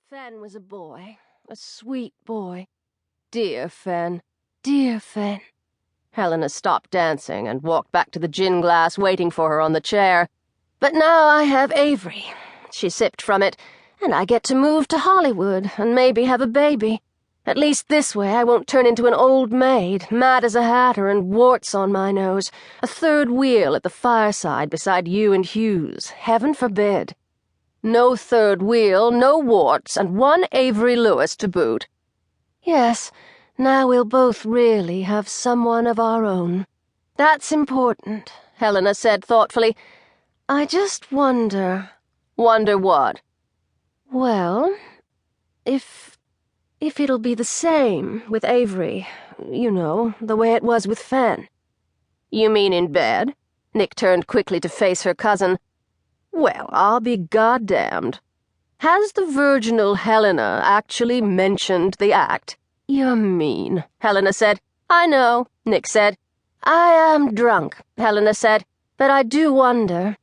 Fen was a boy, a sweet boy. Dear Fen, dear Fen. Helena stopped dancing and walked back to the gin glass waiting for her on the chair. But now I have Avery. She sipped from it, and I get to move to Hollywood and maybe have a baby. At least this way I won't turn into an old maid, mad as a hatter and warts on my nose, a third wheel at the fireside beside you and Hughes. Heaven forbid. No third wheel, no warts, and one Avery Lewis to boot. Yes, now we'll both really have someone of our own. That's important, Helena said thoughtfully. I just wonder... Wonder what? Well, if it'll be the same with Avery, you know, the way it was with Fen. You mean in bed? Nick turned quickly to face her cousin. Well, I'll be goddamned. Has the virginal Helena actually mentioned the act? You're mean, Helena said. I know, Nick said. I am drunk, Helena said, but I do wonder.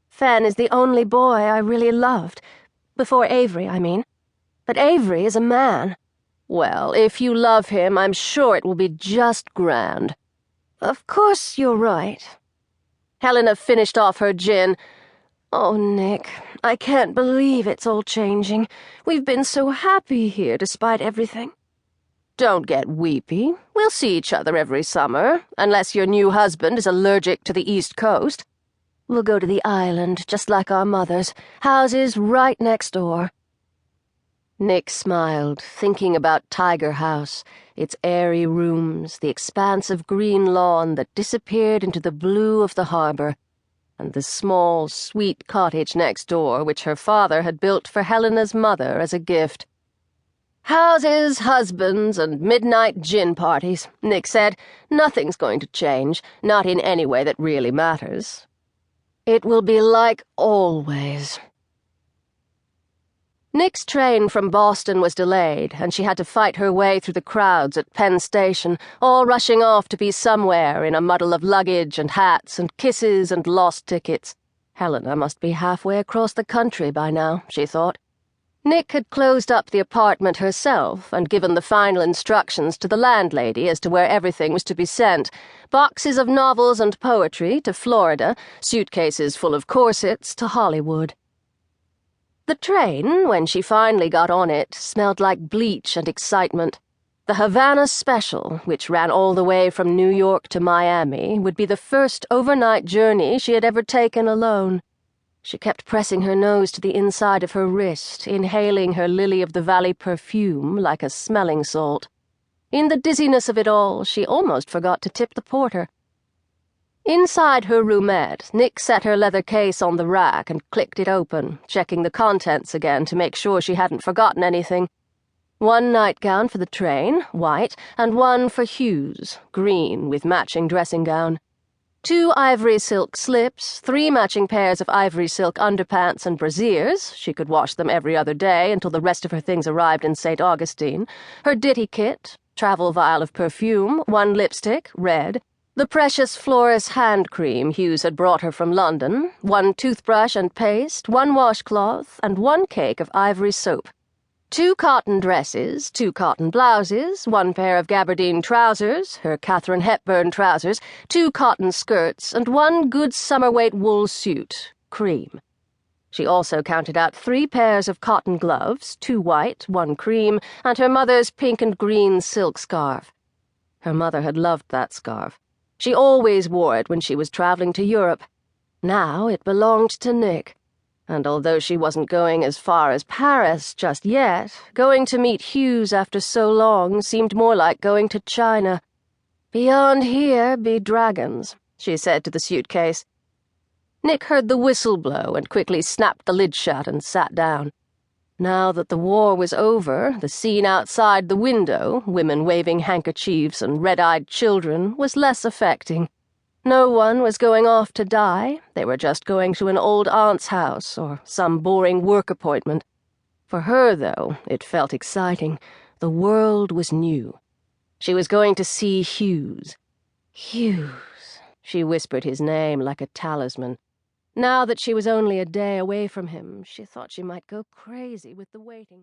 Fen is the only boy I really loved. Before Avery, I mean. But Avery is a man. Well, if you love him, I'm sure it will be just grand. Of course you're right. Helena finished off her gin. Oh, Nick, I can't believe it's all changing. We've been so happy here despite everything. Don't get weepy. We'll see each other every summer, unless your new husband is allergic to the East Coast. We'll go to the island, just like our mothers, houses right next door. Nick smiled, thinking about Tiger House, its airy rooms, the expanse of green lawn that disappeared into the blue of the harbor, and the small, sweet cottage next door which her father had built for Helena's mother as a gift. Houses, husbands, and midnight gin parties, Nick said. Nothing's going to change, not in any way that really matters. It will be like always. Nick's train from Boston was delayed, and she had to fight her way through the crowds at Penn Station, all rushing off to be somewhere in a muddle of luggage and hats and kisses and lost tickets. Helena must be halfway across the country by now, she thought. Nick had closed up the apartment herself and given the final instructions to the landlady as to where everything was to be sent. Boxes of novels and poetry to Florida, suitcases full of corsets to Hollywood. The train, when she finally got on it, smelled like bleach and excitement. The Havana Special, which ran all the way from New York to Miami, would be the first overnight journey she had ever taken alone. She kept pressing her nose to the inside of her wrist, inhaling her lily-of-the-valley perfume like a smelling salt. In the dizziness of it all, she almost forgot to tip the porter. Inside her roomette, Nick set her leather case on the rack and clicked it open, checking the contents again to make sure she hadn't forgotten anything. One nightgown for the train, white, and one for Hughes, green, with matching dressing gown. 2 ivory silk slips, 3 matching pairs of ivory silk underpants and brasiers. She could wash them every other day until the rest of her things arrived in St. Augustine. Her ditty kit, travel vial of perfume, 1 lipstick, red, the precious Floris hand cream Hughes had brought her from London, 1 toothbrush and paste, 1 washcloth, and 1 cake of ivory soap. 2 cotton dresses, 2 cotton blouses, 1 pair of gabardine trousers, her Katharine Hepburn trousers, 2 cotton skirts, and 1 good summer-weight wool suit, cream. She also counted out 3 pairs of cotton gloves, 2 white, 1 cream, and her mother's pink and green silk scarf. Her mother had loved that scarf. She always wore it when she was traveling to Europe. Now it belonged to Nick. And although she wasn't going as far as Paris just yet, going to meet Hughes after so long seemed more like going to China. Beyond here be dragons, she said to the suitcase. Nick heard the whistle blow and quickly snapped the lid shut and sat down. Now that the war was over, the scene outside the window, women waving handkerchiefs and red-eyed children, was less affecting. No one was going off to die. They were just going to an old aunt's house or some boring work appointment. For her, though, it felt exciting. The world was new. She was going to see Hughes. Hughes. She whispered his name like a talisman. Now that she was only a day away from him, she thought she might go crazy with the waiting.